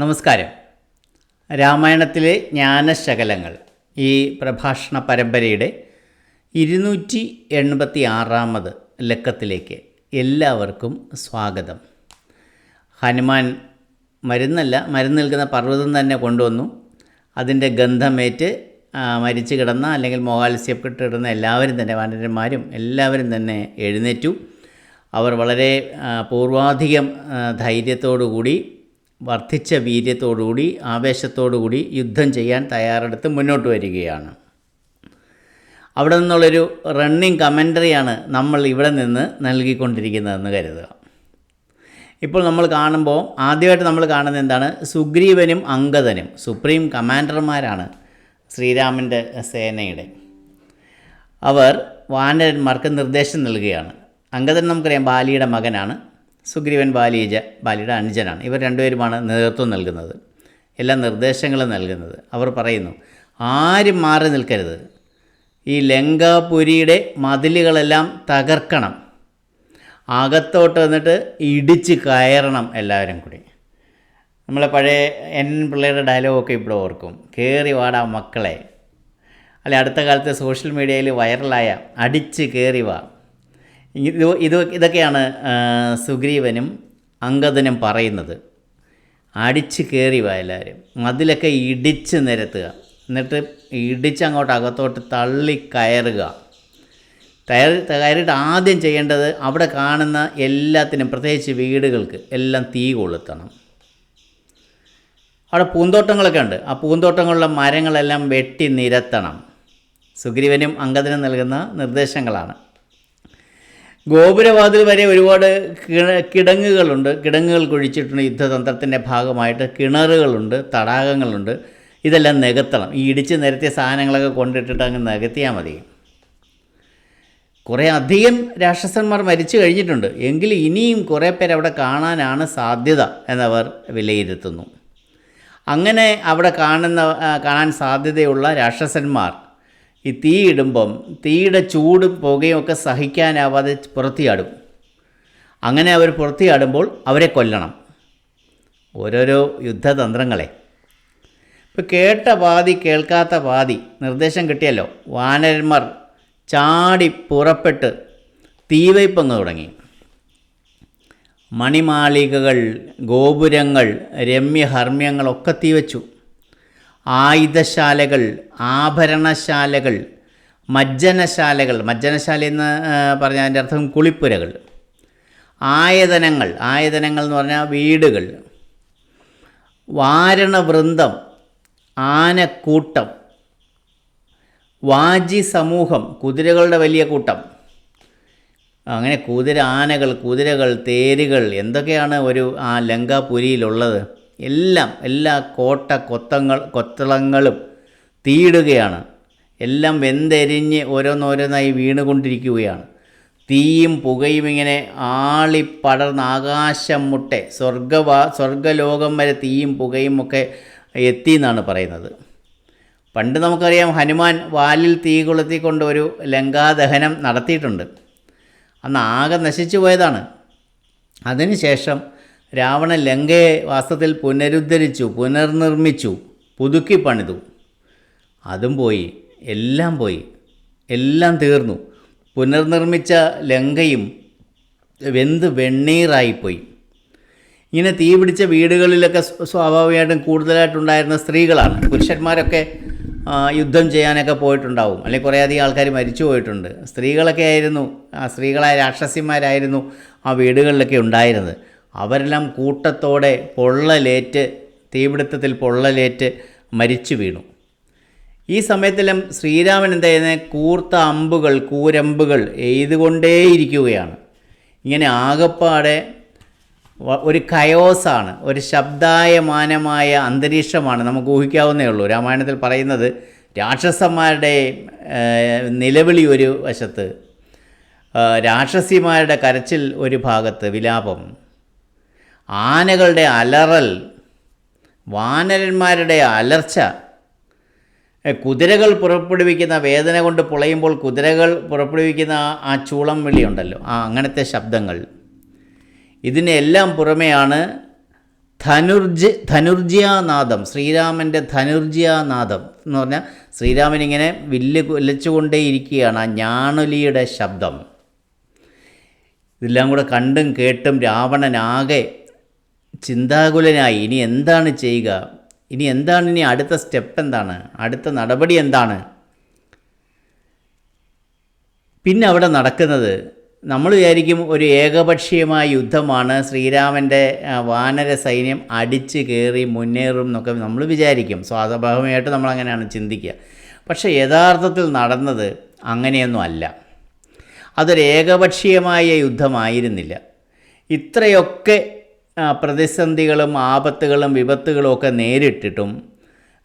നമസ്കാരം. രാമായണത്തിലെ ജ്ഞാനശകലങ്ങൾ ഈ പ്രഭാഷണ പരമ്പരയുടെ 286 ലക്കത്തിലേക്ക് എല്ലാവർക്കും സ്വാഗതം. ഹനുമാൻ മരുന്ന് നിൽക്കുന്ന പർവ്വതം തന്നെ കൊണ്ടുവന്നു. അതിൻ്റെ ഗന്ധമേറ്റ് മരിച്ചു കിടന്ന അല്ലെങ്കിൽ മോഹാലസ്യപ്പെട്ട് കിടന്ന എല്ലാവരും തന്നെ, വാനരന്മാരും എല്ലാവരും തന്നെ എഴുന്നേറ്റു. അവർ വളരെ പൂർവാധികം ധൈര്യത്തോടുകൂടി, വർദ്ധിച്ച വീര്യത്തോടുകൂടി, ആവേശത്തോടുകൂടി യുദ്ധം ചെയ്യാൻ തയ്യാറെടുത്ത് മുന്നോട്ട് വരികയാണ്. അവിടെ നിന്നുള്ളൊരു റണ്ണിങ് കമൻ്ററിയാണ് നമ്മൾ ഇവിടെ നിന്ന് നൽകിക്കൊണ്ടിരിക്കുന്നതെന്ന് കരുതുക. ഇപ്പോൾ നമ്മൾ കാണുമ്പോൾ ആദ്യമായിട്ട് നമ്മൾ കാണുന്നത് എന്താണ്? സുഗ്രീവനും അംഗദനും സുപ്രീം കമാൻഡർമാരാണ് ശ്രീരാമൻ്റെ സേനയുടെ. അവർ വാനരന്മാർക്ക് നിർദ്ദേശം നൽകുകയാണ്. അംഗദൻ നമുക്കറിയാം ബാലിയുടെ മകനാണ്, സുഗ്രീവൻ ബാലിയുടെ അനുജനാണ്. ഇവർ രണ്ടുപേരുമാണ് നേതൃത്വം നൽകുന്നത്, എല്ലാ നിർദ്ദേശങ്ങളും നൽകുന്നത്. അവർ പറയുന്നു, ആരും മാറി നിൽക്കരുത്, ഈ ലങ്കാപുരിയുടെ മതിലുകളെല്ലാം തകർക്കണം, അകത്തോട്ട് വന്നിട്ട് ഇടിച്ച് കയറണം എല്ലാവരും കൂടി. നമ്മളെ പഴയ പിള്ളേരുടെ ഡയലോഗൊക്കെ ഇവിടെ ഓർക്കും, കയറി വാടാ മക്കളെ. അല്ലെ, അടുത്ത കാലത്ത് സോഷ്യൽ മീഡിയയിൽ വൈറലായ അടിച്ച് കയറി വാ. ഇതൊക്കെയാണ് സുഗ്രീവനും അംഗദനും പറയുന്നത്. അടിച്ച് കയറി വാ എല്ലാവരും, മതിലൊക്കെ ഇടിച്ച് നിരത്തുക, എന്നിട്ട് ഇടിച്ചങ്ങോട്ട് അകത്തോട്ട് തള്ളി കയറുക. കയറിയിട്ട് ആദ്യം ചെയ്യേണ്ടത് അവിടെ കാണുന്ന എല്ലാത്തിനും, പ്രത്യേകിച്ച് വീടുകൾക്ക് എല്ലാം തീ കൊളുത്തണം. അവിടെ പൂന്തോട്ടങ്ങളൊക്കെ ഉണ്ട്, ആ പൂന്തോട്ടങ്ങളിലെ മരങ്ങളെല്ലാം വെട്ടി നിരത്തണം. സുഗ്രീവനും അംഗദനും നൽകുന്ന നിർദ്ദേശങ്ങളാണ്. ഗോപുരവാതിൽ വരെ ഒരുപാട് കിടങ്ങുകളുണ്ട്, കിടങ്ങുകൾ കുഴിച്ചിട്ടുണ്ട്. യുദ്ധതന്ത്രത്തിൻ്റെ ഭാഗമായിട്ട് കിണറുകളുണ്ട്, തടാകങ്ങളുണ്ട്. ഇതെല്ലാം നികത്തണം. ഈ ഇടിച്ച് നിരത്തിയ സാധനങ്ങളൊക്കെ കൊണ്ടിട്ടിട്ട് അങ്ങ് നികത്തിയാൽ മതി. കുറേ അധികം രാക്ഷസന്മാർ മരിച്ചു കഴിഞ്ഞിട്ടുണ്ട്, എങ്കിലും ഇനിയും കുറേ പേര് അവിടെ കാണാനാണ് സാധ്യത എന്നവർ വിലയിരുത്തുന്നു. അങ്ങനെ അവിടെ കാണാൻ സാധ്യതയുള്ള രാക്ഷസന്മാർ ഈ തീയിടുമ്പം തീയുടെ ചൂടും പുകയും ഒക്കെ സഹിക്കാനാവാതെ പുറത്തിയാടും. അങ്ങനെ അവർ പുറത്തിയാടുമ്പോൾ അവരെ കൊല്ലണം. ഓരോരോ യുദ്ധതന്ത്രങ്ങളെ. ഇപ്പോൾ കേട്ട പാതി കേൾക്കാത്ത പാതി നിർദ്ദേശം കിട്ടിയല്ലോ. വാനരന്മാർ ചാടി പുറപ്പെട്ട് തീവയ്പങ്ങ് തുടങ്ങി. മണിമാളികകൾ, ഗോപുരങ്ങൾ, രമ്യഹർമ്മ്യങ്ങളൊക്കെ തീവച്ചു. ആയുധശാലകൾ, ആഭരണശാലകൾ, മജ്ജനശാലകൾ എന്ന് പറഞ്ഞാൽ അതിൻ്റെ അർത്ഥം കുളിപ്പുരകൾ, ആയതനങ്ങൾ എന്ന് പറഞ്ഞാൽ വീടുകൾ, വാരണവൃന്ദം, ആനക്കൂട്ടം, വാജി സമൂഹം, കുതിരകളുടെ വലിയ കൂട്ടം, അങ്ങനെ കുതിരകൾ, തേരുകൾ, എന്തൊക്കെയാണ് ആ ലങ്കാപുരിയിലുള്ളത്. എല്ലാ കൊത്തളങ്ങളും തീയിടുകയാണ്. എല്ലാം വെന്തെരിഞ്ഞ് ഓരോന്നോരോന്നായി വീണുകൊണ്ടിരിക്കുകയാണ്. തീയും പുകയും ഇങ്ങനെ ആളിപ്പടർന്ന് ആകാശം മുട്ടെ സ്വർഗലോകം വരെ തീയും പുകയും ഒക്കെ എത്തി എന്നാണ് പറയുന്നത്. പണ്ട് നമുക്കറിയാം, ഹനുമാൻ വാലിൽ തീ കൊളുത്തിക്കൊണ്ട് ഒരു ലങ്കാദഹനം നടത്തിയിട്ടുണ്ട്. അന്ന് ആകെ നശിച്ചു പോയതാണ്. അതിനുശേഷം രാവണൻ ലങ്കയെ വാസ്തവത്തിൽ പുനർനിർമ്മിച്ചു, പുതുക്കി പണിതു. അതും പോയി, എല്ലാം തീർന്നു. പുനർനിർമ്മിച്ച ലങ്കയും വെണ്ണീറായിപ്പോയി. ഇങ്ങനെ തീ പിടിച്ച വീടുകളിലൊക്കെ സ്വാഭാവികമായിട്ടും കൂടുതലായിട്ടുണ്ടായിരുന്ന സ്ത്രീകളാണ്. പുരുഷന്മാരൊക്കെ യുദ്ധം ചെയ്യാനൊക്കെ പോയിട്ടുണ്ടാവും, അല്ലെങ്കിൽ കുറേയധികം ആൾക്കാർ മരിച്ചു പോയിട്ടുണ്ട്. സ്ത്രീകളായ രാക്ഷസിമാരായിരുന്നു ആ വീടുകളിലൊക്കെ ഉണ്ടായിരുന്നത്. അവരെല്ലാം കൂട്ടത്തോടെ തീപിടുത്തത്തിൽ പൊള്ളലേറ്റ് മരിച്ചു വീണു. ഈ സമയത്തെല്ലാം ശ്രീരാമൻ എന്താ ചെയ്യുന്നത്? കൂർത്ത കൂരമ്പുകൾ എയ്തുകൊണ്ടേയിരിക്കുകയാണ്. ഇങ്ങനെ ആകപ്പാടെ ഒരു കയോസാണ്, ഒരു ശബ്ദായമാനമായ അന്തരീക്ഷമാണ്. നമുക്ക് ഊഹിക്കാവുന്നേ ഉള്ളൂ. രാമായണത്തിൽ പറയുന്നത് രാക്ഷസന്മാരുടെ നിലവിളി ഒരു വശത്ത്, രാക്ഷസിമാരുടെ കരച്ചിൽ ഒരു ഭാഗത്ത്, വിലാപം, ആനകളുടെ അലറൽ, വാനരന്മാരുടെ അലർച്ച, കുതിരകൾ പുറപ്പെടുവിക്കുന്ന, വേദന കൊണ്ട് പുളയുമ്പോൾ കുതിരകൾ പുറപ്പെടുവിക്കുന്ന ആ ചൂളം വിളിയുണ്ടല്ലോ, അങ്ങനത്തെ ശബ്ദങ്ങൾ. ഇതിനെല്ലാം പുറമെയാണ് ധനുർജ്യാനാദം, ശ്രീരാമൻ്റെ ധനുർജ്യാനാദം എന്ന് പറഞ്ഞാൽ ശ്രീരാമൻ ഇങ്ങനെ വില്ല് കൊല്ലിച്ചുകൊണ്ടേയിരിക്കുകയാണ്. ആ ഞാണൊലിയുടെ ശബ്ദം ഇതെല്ലാം കൂടെ കണ്ടും കേട്ടും രാവണനാകെ ചിന്താകുലനായി. ഇനി എന്താണ് ചെയ്യുക, ഇനി അടുത്ത സ്റ്റെപ്പ് എന്താണ്, അടുത്ത നടപടി എന്താണ്? പിന്നെ അവിടെ നടക്കുന്നത് നമ്മൾ വിചാരിക്കും ഒരു ഏകപക്ഷീയമായ യുദ്ധമാണ്, ശ്രീരാമൻ്റെ വാനര സൈന്യം അടിച്ച് കയറി മുന്നേറും എന്നൊക്കെ നമ്മൾ വിചാരിക്കും. സ്വാഭാവികമായിട്ട് നമ്മളങ്ങനെയാണ് ചിന്തിക്കുക. പക്ഷേ യഥാർത്ഥത്തിൽ നടന്നത് അങ്ങനെയൊന്നും അല്ല. അതൊരു ഏകപക്ഷീയമായ യുദ്ധമായിരുന്നില്ല. ഇത്രയൊക്കെ പ്രതിസന്ധികളും ആപത്തുകളും വിപത്തുകളും ഒക്കെ നേരിട്ടിട്ടും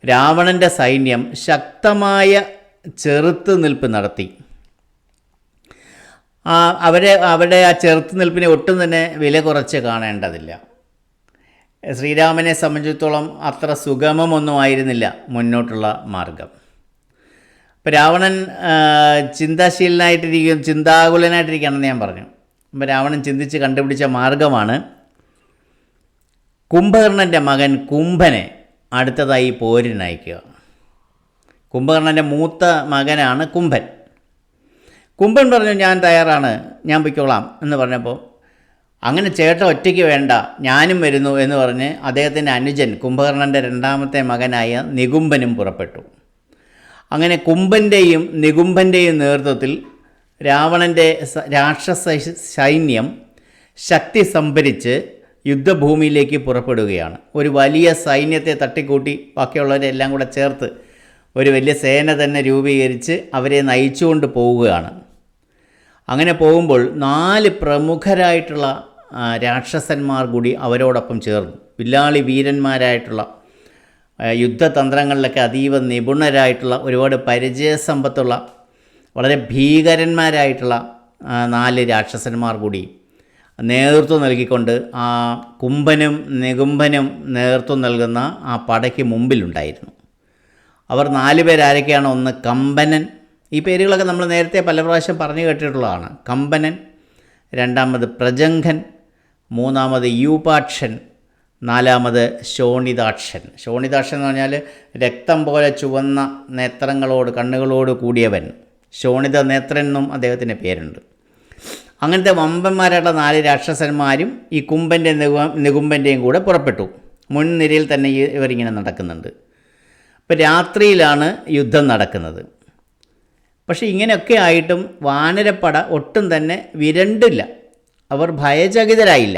രാവണൻ്റെ സൈന്യം ശക്തമായ ചെറുത്തുനിൽപ്പ് നടത്തി. അവരുടെ ആ ചെറുത്തുനിൽപ്പിനെ ഒട്ടും തന്നെ വില കുറച്ച് കാണേണ്ടതില്ല. ശ്രീരാമനെ സംബന്ധിച്ചിടത്തോളം അത്ര സുഗമമൊന്നും ആയിരുന്നില്ല മുന്നോട്ടുള്ള മാർഗം. ഇപ്പോൾ രാവണൻ ചിന്താകുലനായിട്ടിരിക്കുകയാണെന്ന് ഞാൻ പറഞ്ഞു. അപ്പോൾ രാവണൻ ചിന്തിച്ച് കണ്ടുപിടിച്ച മാർഗമാണ് കുംഭകർണൻ്റെ മകൻ കുംഭനെ അടുത്തതായി പോരിനയക്കുക. കുംഭകർണൻ്റെ മൂത്ത മകനാണ് കുംഭൻ. കുംഭൻ പറഞ്ഞു, ഞാൻ തയ്യാറാണ്, ഞാൻ പൊയ്ക്കോളാം എന്ന് പറഞ്ഞപ്പോൾ, അങ്ങനെ ചേട്ടൻ ഒറ്റയ്ക്ക് വേണ്ട, ഞാനും വരുന്നു എന്ന് പറഞ്ഞ് അദ്ദേഹത്തിൻ്റെ അനുജൻ കുംഭകർണൻ്റെ രണ്ടാമത്തെ മകനായ നികുംബനും പുറപ്പെട്ടു. അങ്ങനെ കുംഭൻ്റെയും നികുംബൻ്റെയും നേതൃത്വത്തിൽ രാവണൻ്റെ രാക്ഷസ സൈന്യം ശക്തി സംഭരിച്ച് യുദ്ധഭൂമിയിലേക്ക് പുറപ്പെടുകയാണ്. ഒരു വലിയ സൈന്യത്തെ തട്ടിക്കൂട്ടി ബാക്കിയുള്ളവരെല്ലാം കൂടെ ചേർത്ത് ഒരു വലിയ സേന തന്നെ രൂപീകരിച്ച് അവരെ നയിച്ചുകൊണ്ട് പോവുകയാണ്. അങ്ങനെ പോകുമ്പോൾ 4 പ്രമുഖരായിട്ടുള്ള രാക്ഷസന്മാർ കൂടി അവരോടൊപ്പം ചേർന്നു. വില്ലാളി വീരന്മാരായിട്ടുള്ള യുദ്ധതന്ത്രങ്ങളിലൊക്കെ അതീവ നിപുണരായിട്ടുള്ള, ഒരുപാട് പരിചയസമ്പത്തുള്ള, വളരെ ഭീകരന്മാരായിട്ടുള്ള 4 രാക്ഷസന്മാർ കൂടി നേതൃത്വം നൽകിക്കൊണ്ട് ആ കുംഭനും നികുംഭനും നേതൃത്വം നൽകുന്ന ആ പടയ്ക്ക് മുമ്പിലുണ്ടായിരുന്നു. അവർ 4 പേരാരൊക്കെയാണ്? ഒന്ന് കമ്പനൻ, ഈ പേരുകളൊക്കെ നമ്മൾ നേരത്തെ പല പ്രാവശ്യം പറഞ്ഞു കേട്ടിട്ടുള്ളതാണ്. കമ്പനൻ, രണ്ടാമത് പ്രജംഘൻ, മൂന്നാമത് യൂപാക്ഷൻ, നാലാമത് ശോണിതാക്ഷൻ. ശോണിതാക്ഷൻ എന്ന് പറഞ്ഞാൽ രക്തം പോലെ ചുവന്ന കണ്ണുകളോട് കൂടിയവൻ. ശോണിത നേത്രൻ എന്നും അദ്ദേഹത്തിൻ്റെ പേരുണ്ട്. അങ്ങനത്തെ വമ്പന്മാരായിട്ടുള്ള 4 രാക്ഷസന്മാരും ഈ കുംഭൻ്റെ നികുംബൻ്റെയും കൂടെ പുറപ്പെട്ടു. മുൻനിരയിൽ തന്നെ ഇവരിങ്ങനെ നടക്കുന്നുണ്ട്. ഇപ്പോൾ രാത്രിയിലാണ് യുദ്ധം നടക്കുന്നത്. പക്ഷേ ഇങ്ങനെയൊക്കെ ആയിട്ടും വാനരപ്പട ഒട്ടും തന്നെ വിരണ്ടില്ല. അവർ ഭയചകിതരായില്ല.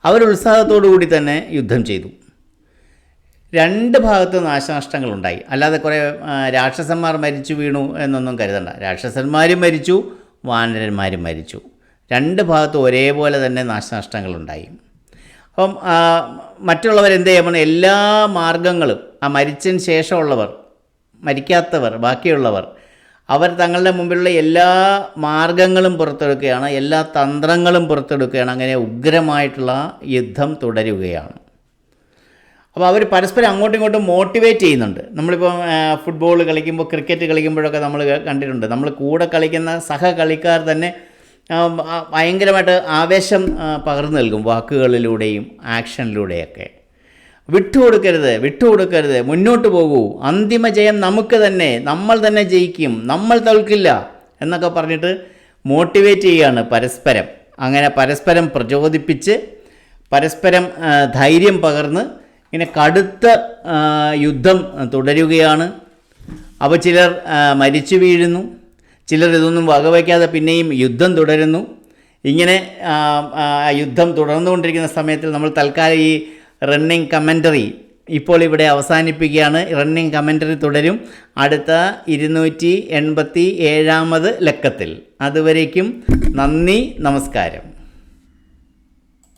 അവർ ഉത്സാഹത്തോടു കൂടി തന്നെ യുദ്ധം ചെയ്തു. 2 ഭാഗത്ത് നാശനഷ്ടങ്ങളുണ്ടായി. അല്ലാതെ കുറേ രാക്ഷസന്മാർ മരിച്ചു വീണു എന്നൊന്നും കരുതണ്ട. രാക്ഷസന്മാരും മരിച്ചു, വാനരന്മാരും മരിച്ചു. 2 ഭാഗത്തും ഒരേപോലെ തന്നെ നാശനഷ്ടങ്ങളുണ്ടായി. അപ്പം മറ്റുള്ളവരെന്ത് ചെയ്യണം? എല്ലാ മാർഗങ്ങളും, ആ മരിച്ചതിന് ശേഷമുള്ളവർ, മരിക്കാത്തവർ, ബാക്കിയുള്ളവർ, അവർ തങ്ങളുടെ മുമ്പിലുള്ള എല്ലാ മാർഗങ്ങളും പുറത്തെടുക്കുകയാണ്, എല്ലാ തന്ത്രങ്ങളും പുറത്തെടുക്കുകയാണ്. അങ്ങനെ ഉഗ്രമായിട്ടുള്ള യുദ്ധം തുടരുകയാണ്. അപ്പോൾ അവർ പരസ്പരം അങ്ങോട്ടും ഇങ്ങോട്ടും മോട്ടിവേറ്റ് ചെയ്യുന്നുണ്ട്. നമ്മളിപ്പോൾ ഫുട്ബോൾ കളിക്കുമ്പോൾ, ക്രിക്കറ്റ് കളിക്കുമ്പോഴൊക്കെ നമ്മൾ കണ്ടിട്ടുണ്ട്. നമ്മൾ കൂടെ കളിക്കുന്ന സഹകളിക്കാർ തന്നെ ഭയങ്കരമായിട്ട് ആവേശം പകർന്നു നൽകും വാക്കുകളിലൂടെയും ആക്ഷനിലൂടെയൊക്കെ. വിട്ടുകൊടുക്കരുത്, മുന്നോട്ട് പോകൂ, അന്തിമ ജയം നമുക്ക് തന്നെ, നമ്മൾ തന്നെ ജയിക്കും, നമ്മൾ തോൽക്കില്ല എന്നൊക്കെ പറഞ്ഞിട്ട് മോട്ടിവേറ്റ് ചെയ്യുകയാണ് പരസ്പരം. അങ്ങനെ പരസ്പരം പ്രചോദിപ്പിച്ച്, പരസ്പരം ധൈര്യം പകർന്ന് ഇങ്ങനെ കടുത്ത യുദ്ധം തുടരുകയാണ്. അപ്പോൾ ചിലർ മരിച്ചു വീഴുന്നു, ചിലർ ഇതൊന്നും വകവയ്ക്കാതെ പിന്നെയും യുദ്ധം തുടരുന്നു. ഇങ്ങനെ യുദ്ധം തുടർന്നുകൊണ്ടിരിക്കുന്ന സമയത്തിൽ നമ്മൾ തൽക്കാലം ഈ റണ്ണിങ് കമൻ്ററി ഇപ്പോൾ ഇവിടെ അവസാനിപ്പിക്കുകയാണ്. റണ്ണിങ് കമൻ്ററി തുടരും അടുത്ത 287 ലക്കത്തിൽ. അതുവരേക്കും നന്ദി, നമസ്കാരം.